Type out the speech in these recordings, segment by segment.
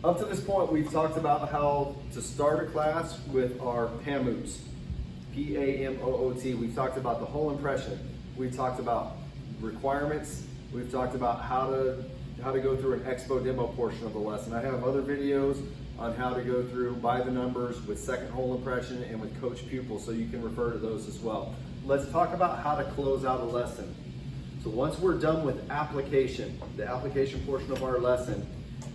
Up to this point, we've talked about how to start a class with our PAMOOT, P-A-M-O-O-T. We've talked about the whole impression. We've talked about requirements. We've talked about how to go through an expo demo portion of the lesson. I have other videos on how to go through by the numbers with second whole impression and with coach pupil, so you can refer to those as well. Let's talk about how to close out a lesson. So once we're done with application, the application portion of our lesson,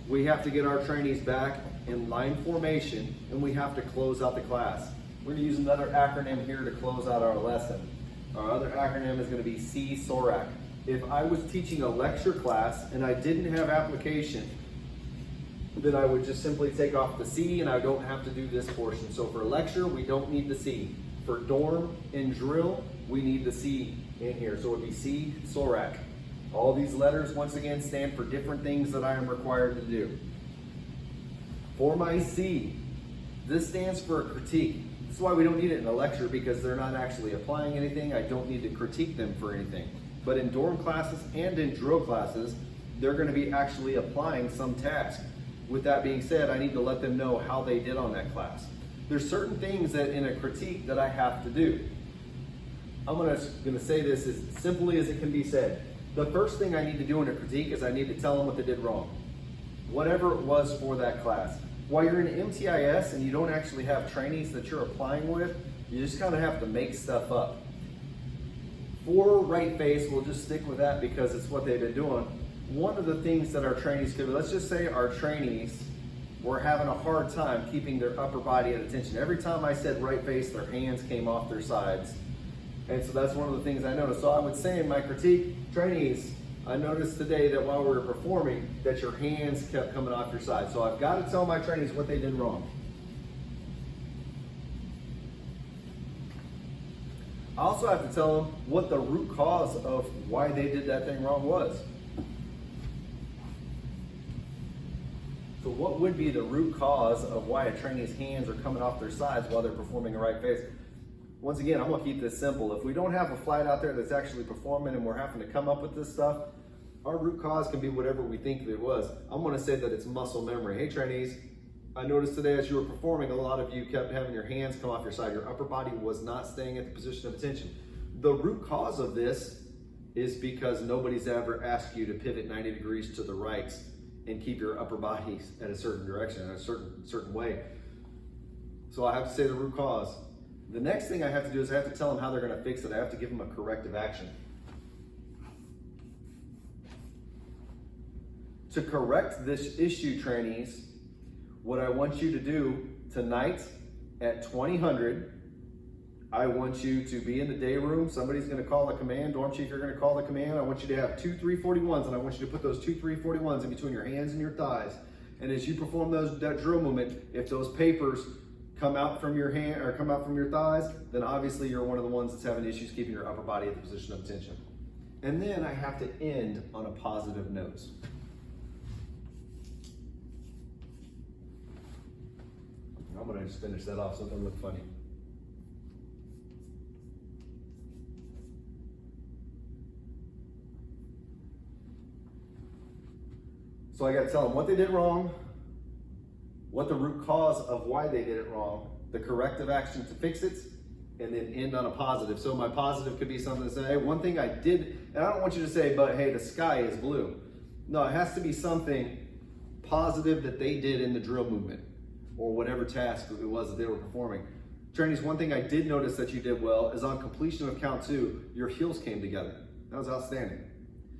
we have to get our trainees back in line formation and we have to close out the class. We're going to use another acronym here to close out our lesson. Our other acronym is going to be CSORAC. If I was teaching a lecture class and I didn't have application, then I would just simply take off the C and I don't have to do this portion. So for lecture, we don't need the C. For dorm and drill, we need the C in here. So it would be CSORAC. All these letters, once again, stand for different things that I am required to do. For my C, this stands for a critique. This is why we don't need it in a lecture, because they're not actually applying anything. I don't need to critique them for anything. But in dorm classes and in drill classes, they're going to be actually applying some task. With that being said, I need to let them know how they did on that class. There's certain things that in a critique that I have to do. I'm going to say this as simply as it can be said. The first thing I need to do in a critique is I need to tell them what they did wrong. Whatever it was for that class. While you're in MTIS and you don't actually have trainees that you're applying with, you just kind of have to make stuff up. For right face, we'll just stick with that because it's what they've been doing. One of the things that our trainees could, let's just say our trainees were having a hard time keeping their upper body at attention. Every time I said right face, their hands came off their sides. And so that's one of the things I noticed. So I would say in my critique, trainees, I noticed today that while we were performing, that your hands kept coming off your side. So I've got to tell my trainees what they did wrong. I also have to tell them what the root cause of why they did that thing wrong was. So what would be the root cause of why a trainee's hands are coming off their sides while they're performing a right face? Once again, I'm going to keep this simple. If we don't have a flight out there that's actually performing and we're having to come up with this stuff, our root cause can be whatever we think it was. I'm going to say that it's muscle memory. Hey trainees, I noticed today as you were performing, a lot of you kept having your hands come off your side. Your upper body was not staying at the position of attention. The root cause of this is because nobody's ever asked you to pivot 90 degrees to the right and keep your upper body at a certain direction, in a certain way. So I have to say the root cause. The next thing I have to do is I have to tell them how they're going to fix it. I have to give them a corrective action. To correct this issue, trainees, what I want you to do tonight at 2000, I want you to be in the day room. Somebody's going to call the command. Dorm chief, you're going to call the command. I want you to have 2 341s, and I want you to put those 2 341s in between your hands and your thighs. And as you perform that drill movement, if those papers come out from your hand or come out from your thighs, then obviously you're one of the ones that's having issues keeping your upper body at the position of attention. And then I have to end on a positive note. I'm going to just finish that off so it doesn't look funny. So I got to tell them what they did wrong, what the root cause of why they did it wrong, the corrective action to fix it, and then end on a positive. So my positive could be something to say, hey, one thing I did, and I don't want you to say, but hey, the sky is blue. No, it has to be something positive that they did in the drill movement or whatever task it was that they were performing. Trainees, one thing I did notice that you did well is on completion of count 2, your heels came together. That was outstanding.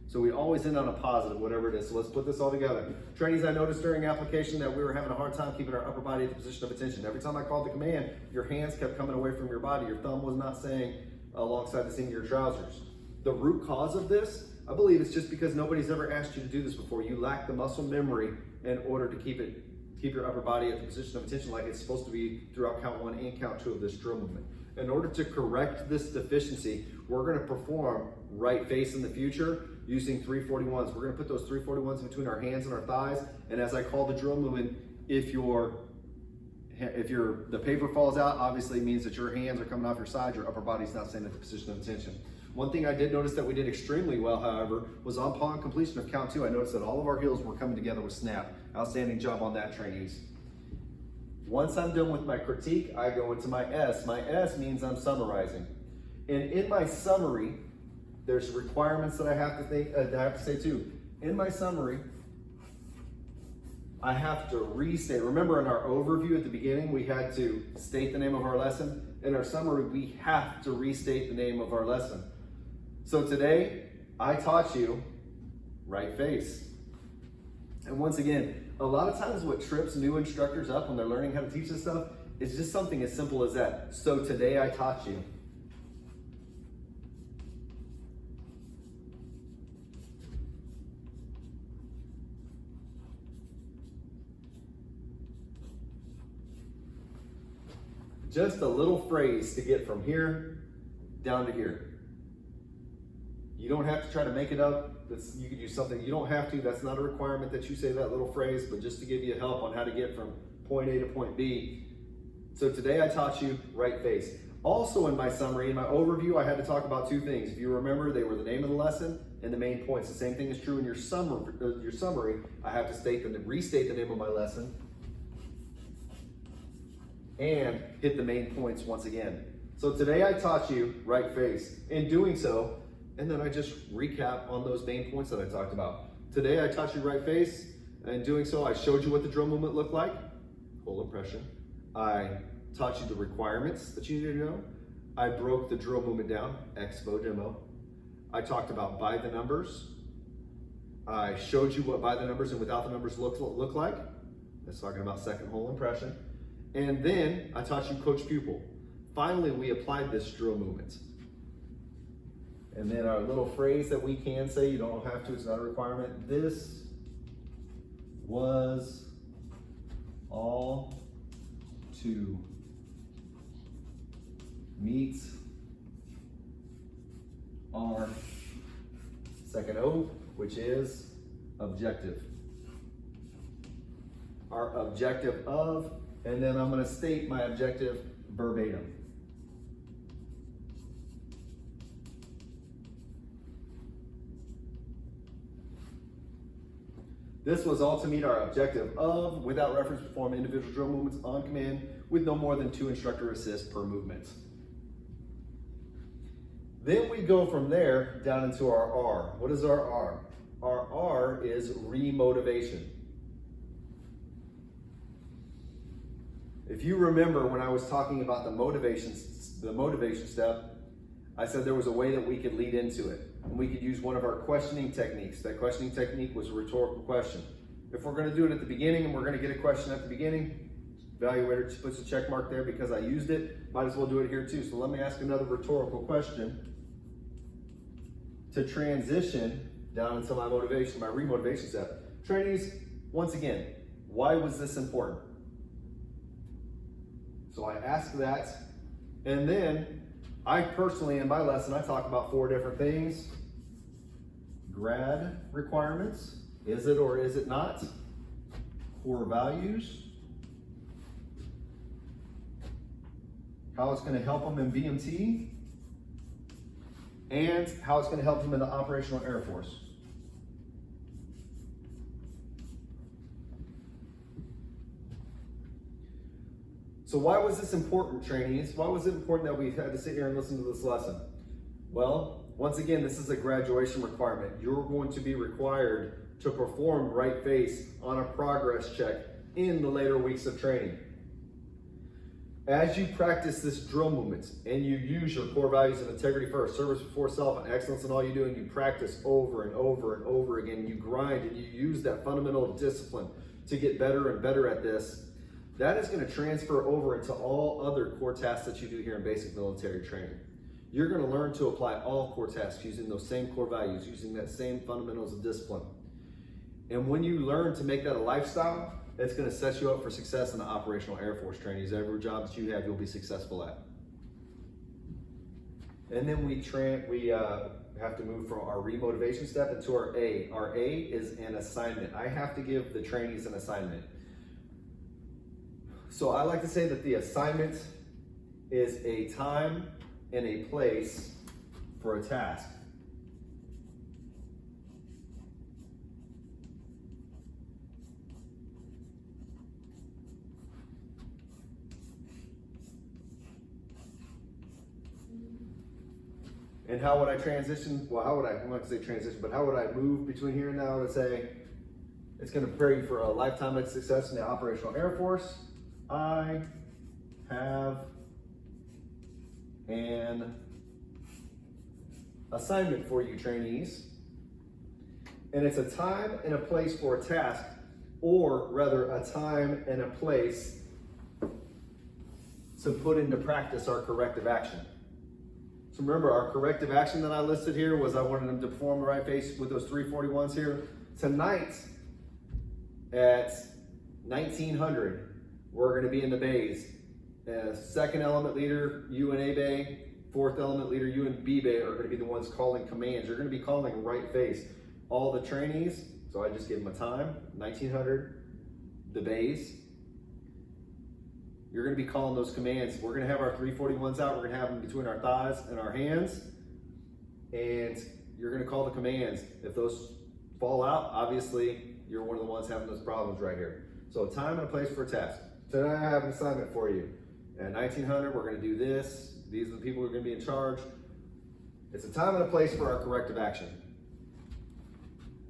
So we always end on a positive, whatever it is. So let's put this all together. Trainees, I noticed during application that we were having a hard time keeping our upper body at the position of attention. Every time I called the command, your hands kept coming away from your body. Your thumb was not staying alongside the seam of your trousers. The root cause of this, I believe it's just because nobody's ever asked you to do this before. You lack the muscle memory in order to keep your upper body at the position of attention like it's supposed to be throughout count 1 and count 2 of this drill movement. In order to correct this deficiency, we're going to perform right face in the future using 341s. We're going to put those 341s between our hands and our thighs, and as I call the drill movement, if the paper falls out, obviously it means that your hands are coming off your side, your upper body's not staying at the position of attention. One thing I did notice that we did extremely well, however, was upon completion of count 2, I noticed that all of our heels were coming together with snap. Outstanding job on that, trainees. Once I'm done with my critique, I go into my S. My S means I'm summarizing. And in my summary, there's requirements that I have to say too. In my summary, I have to restate. Remember in our overview at the beginning, we had to state the name of our lesson. In our summary, we have to restate the name of our lesson. So today, I taught you right face. And once again, a lot of times what trips new instructors up when they're learning how to teach this stuff is just something as simple as that. So today I taught you. Just a little phrase to get from here down to here. You don't have to try to make it up. You could use something. You don't have to. That's not a requirement that you say that little phrase, but just to give you help on how to get from point A to point B. So today I taught you right face. Also in my summary, in my overview, I had to talk about 2 things. If you remember, they were the name of the lesson and the main points. The same thing is true in your summary. I have to restate the name of my lesson and hit the main points once again. So today I taught you right face. In doing so, and then I just recap on those main points that I talked about. Today I taught you right face. In doing so, I showed you what the drill movement looked like, whole impression. I taught you the requirements that you need to know. I broke the drill movement down, expo demo. I talked about by the numbers. I showed you what by the numbers and without the numbers look like. That's talking about second whole impression. And then I taught you coach pupil. Finally, we applied this drill movement. And then our little phrase that we can say, you don't have to, it's not a requirement. This was all to meet our second O, which is objective. Our objective of, and then I'm going to state my objective verbatim. This was all to meet our objective of, without reference, perform individual drill movements on command with no more than 2 instructor assists per movement. Then we go from there down into our R. What is our R? Our R is remotivation. If you remember when I was talking about the motivation step, I said there was a way that we could lead into it. And we could use one of our questioning techniques. That questioning technique was a rhetorical question. If we're going to do it at the beginning and we're going to get a question at the beginning, evaluator just puts a check mark there because I used it. Might as well do it here too. So let me ask another rhetorical question to transition down into my motivation, my remotivation step. Trainees, once again, why was this important? So I ask that, and then I personally, in my lesson, I talk about 4 different things. Grad requirements, is it or is it not? Core values, how it's going to help them in BMT, and how it's going to help them in the Operational Air Force. So why was this important, trainees? Why was it important that we had to sit here and listen to this lesson? Well, once again, this is a graduation requirement. You're going to be required to perform right face on a progress check in the later weeks of training. As you practice this drill movements and you use your core values of integrity first, service before self, and excellence in all you do, and you practice over and over and over again, you grind and you use that fundamental discipline to get better and better at this, that is going to transfer over into all other core tasks that you do here in basic military training. You're going to learn to apply all core tasks using those same core values, using that same fundamentals of discipline. And when you learn to make that a lifestyle, it's going to set you up for success in the Operational Air Force trainees. Every job that you have, you'll be successful at. And then we have to move from our remotivation step into our A. Our A is an assignment. I have to give the trainees an assignment. So I like to say that the assignment is a time and a place for a task. And how would I transition? Well, I'm not going to say transition, but how would I move between here and now to say, it's going to prepare you for a lifetime of success in the operational Air Force. I have an assignment for you, trainees. And it's a time and a place for a task, or rather a time and a place to put into practice our corrective action. So remember, our corrective action that I listed here was I wanted them to perform the right face with those 341s here. Tonight at 1900, we're going to be in the bays. Second element leader, you and A Bay. Fourth element leader, you and B Bay are going to be the ones calling commands. You're going to be calling right face. All the trainees, so I just gave them a time, 1900, the bays. You're going to be calling those commands. We're going to have our 341s out. We're going to have them between our thighs and our hands. And you're going to call the commands. If those fall out, obviously, you're one of the ones having those problems right here. So a time and a place for a task. Tonight I have an assignment for you. At 1900, we're going to do this. These are the people who are going to be in charge. It's a time and a place for our corrective action.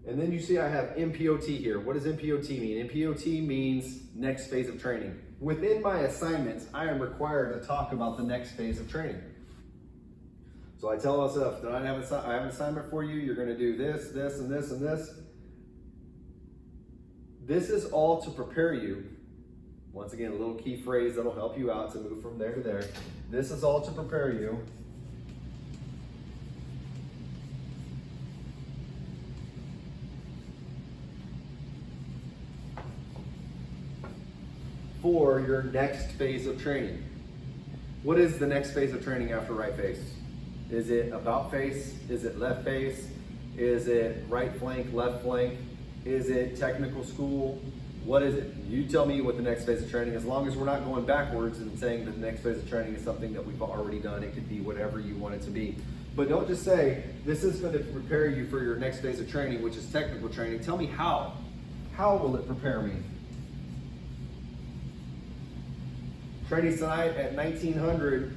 And then you see I have MPOT here. What does MPOT mean? MPOT means next phase of training. Within my assignments, I am required to talk about the next phase of training. So I tell myself that I have an assignment for you. You're going to do this, this, and this, and this. This is all to prepare you. Once again, a little key phrase that'll help you out to move from there to there. This is all to prepare you for your next phase of training. What is the next phase of training after right face? Is it about face? Is it left face? Is it right flank, left flank? Is it technical school? What is it? You tell me what the next phase of training is. As long as we're not going backwards and saying that the next phase of training is something that we've already done. It could be whatever you want it to be. But don't just say, this is going to prepare you for your next phase of training, which is technical training. Tell me how. How will it prepare me? Training tonight at 1900,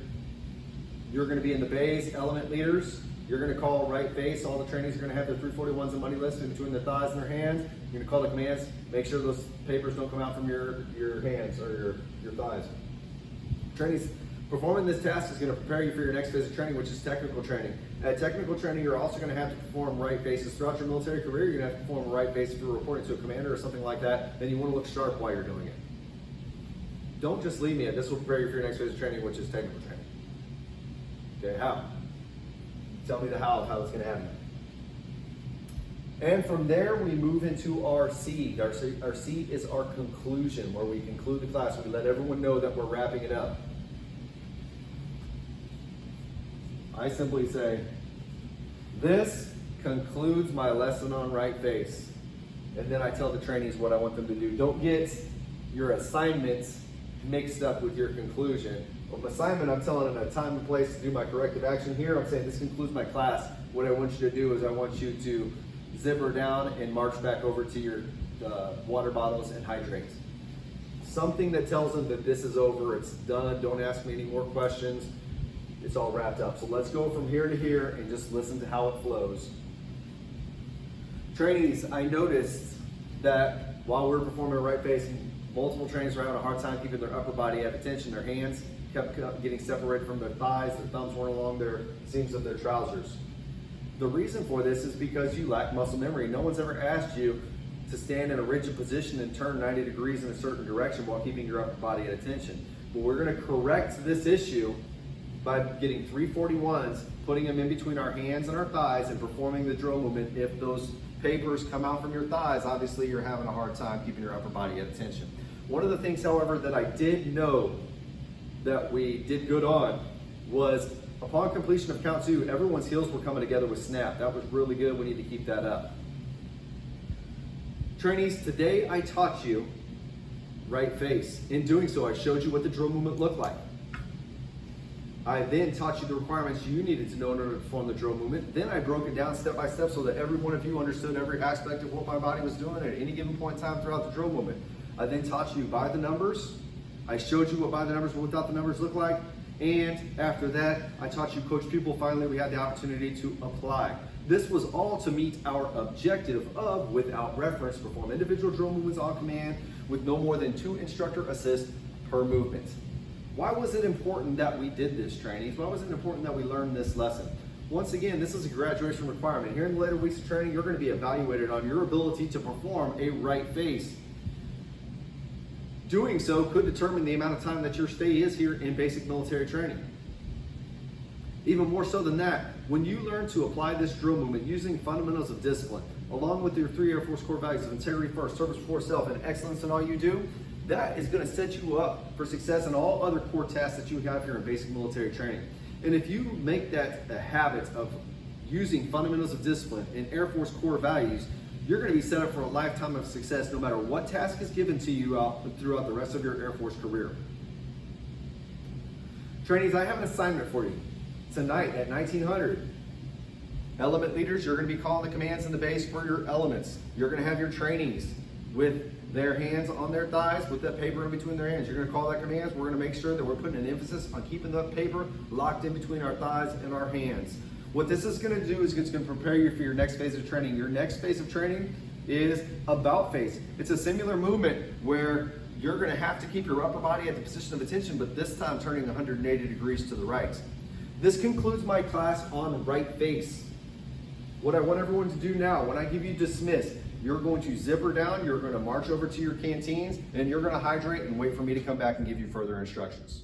you're going to be in the bays, element leaders. You're going to call right face. All the trainees are going to have their 341s and money lists in between their thighs and their hands. You're going to call the commands. Make sure those papers don't come out from your hands or your thighs. Trainees, performing this task is going to prepare you for your next phase of training, which is technical training. At technical training, you're also going to have to perform right faces. Throughout your military career, you're going to have to perform a right face if you're reporting to a commander or something like that. Then you want to look sharp while you're doing it. Don't just leave me at this will prepare you for your next phase of training, which is technical training. Okay, how? Tell me the how of how it's going to happen. And from there, we move into our C. Our C is our conclusion, where we conclude the class. We let everyone know that we're wrapping it up. I simply say, this concludes my lesson on right face. And then I tell the trainees what I want them to do. Don't get your assignments mixed up with your conclusion. Well, assignment, I'm telling them a time and place to do my corrective action. Here, I'm saying this concludes my class. What I want you to do is I want you to zipper down and march back over to your water bottles and hydrate. Something that tells them that this is over, it's done, don't ask me any more questions, it's all wrapped up. So let's go from here to here and just listen to how it flows. Trainees, I noticed that while we were performing a right face, multiple trainees were having a hard time keeping their upper body at attention. Their hands kept getting separated from their thighs, their thumbs weren't along their seams of their trousers. The reason for this is because you lack muscle memory. No one's ever asked you to stand in a rigid position and turn 90 degrees in a certain direction while keeping your upper body at attention. But we're going to correct this issue by getting 341s, putting them in between our hands and our thighs and performing the drill movement. If those papers come out from your thighs, obviously you're having a hard time keeping your upper body at attention. One of the things, however, that I did know that we did good on was upon completion of count 2, everyone's heels were coming together with snap. That was really good. We need to keep that up. Trainees, today I taught you right face. In doing so, I showed you what the drill movement looked like. I then taught you the requirements you needed to know in order to perform the drill movement. Then I broke it down step by step so that every one of you understood every aspect of what my body was doing at any given point in time throughout the drill movement. I then taught you by the numbers. I showed you what by the numbers and without the numbers look like. And after that, I taught you coach people. Finally, we had the opportunity to apply. This was all to meet our objective of, without reference, perform individual drill movements on command with no more than 2 instructor assists per movement. Why was it important that we did this, trainees? Why was it important that we learned this lesson? Once again, this is a graduation requirement. Here in the later weeks of training, you're going to be evaluated on your ability to perform a right face. Doing so could determine the amount of time that your stay is here in basic military training. Even more so than that, when you learn to apply this drill movement using fundamentals of discipline, along with your 3 Air Force core values of integrity first, service before self, and excellence in all you do, that is going to set you up for success in all other core tasks that you have here in basic military training. And if you make that a habit of using fundamentals of discipline and Air Force core values, you're going to be set up for a lifetime of success no matter what task is given to you throughout the rest of your Air Force career. Trainees, I have an assignment for you. Tonight at 1900, element leaders, you're going to be calling the commands in the base for your elements. You're going to have your trainees with their hands on their thighs with that paper in between their hands. You're going to call that commands. We're going to make sure that we're putting an emphasis on keeping the paper locked in between our thighs and our hands. What this is going to do is it's going to prepare you for your next phase of training. Your next phase of training is about face. It's a similar movement where you're going to have to keep your upper body at the position of attention, but this time turning 180 degrees to the right. This concludes my class on right face. What I want everyone to do now, when I give you dismiss, you're going to zipper down, you're going to march over to your canteens, and you're going to hydrate and wait for me to come back and give you further instructions.